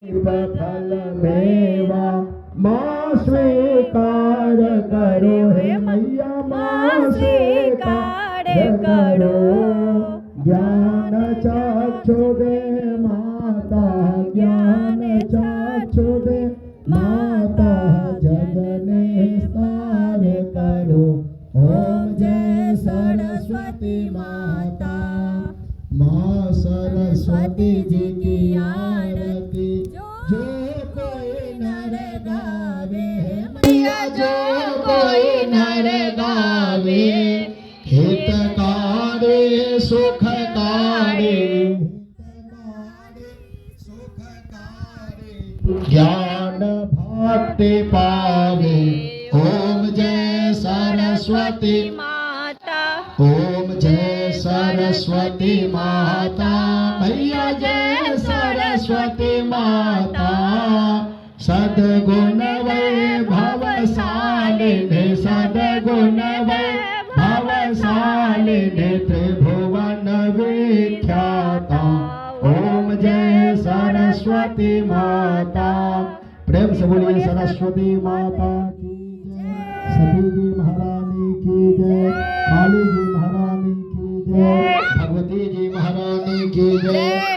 फल मेवा माँ स्वीकार करो हे मैया माँ स्वीकार करो। ज्ञान चक्षु दे माता ज्ञान चक्षु दे माता जगने सार करो। ओम जय सरस्वती माता। माँ सरस्वती जी की आरती जो कोई नर गावे मैया जो कोई नर गावे हितकारी सुखकारी ज्ञान भक्ति पावे। ओम जय सरस्वती माता। ओम जय सरस्वती माता। भैया जय सरस्वती माता। सद्गुण वैभवशालिनी सद्गुण वैभवशालिनी त्रिभुवन विख्याता। ओम जय सरस्वती माता। प्रेम से बोलिए सरस्वती माता की जय। सती जी महारानी की जय। काली जी महारानी की जय। भगवती जी महारानी की जय।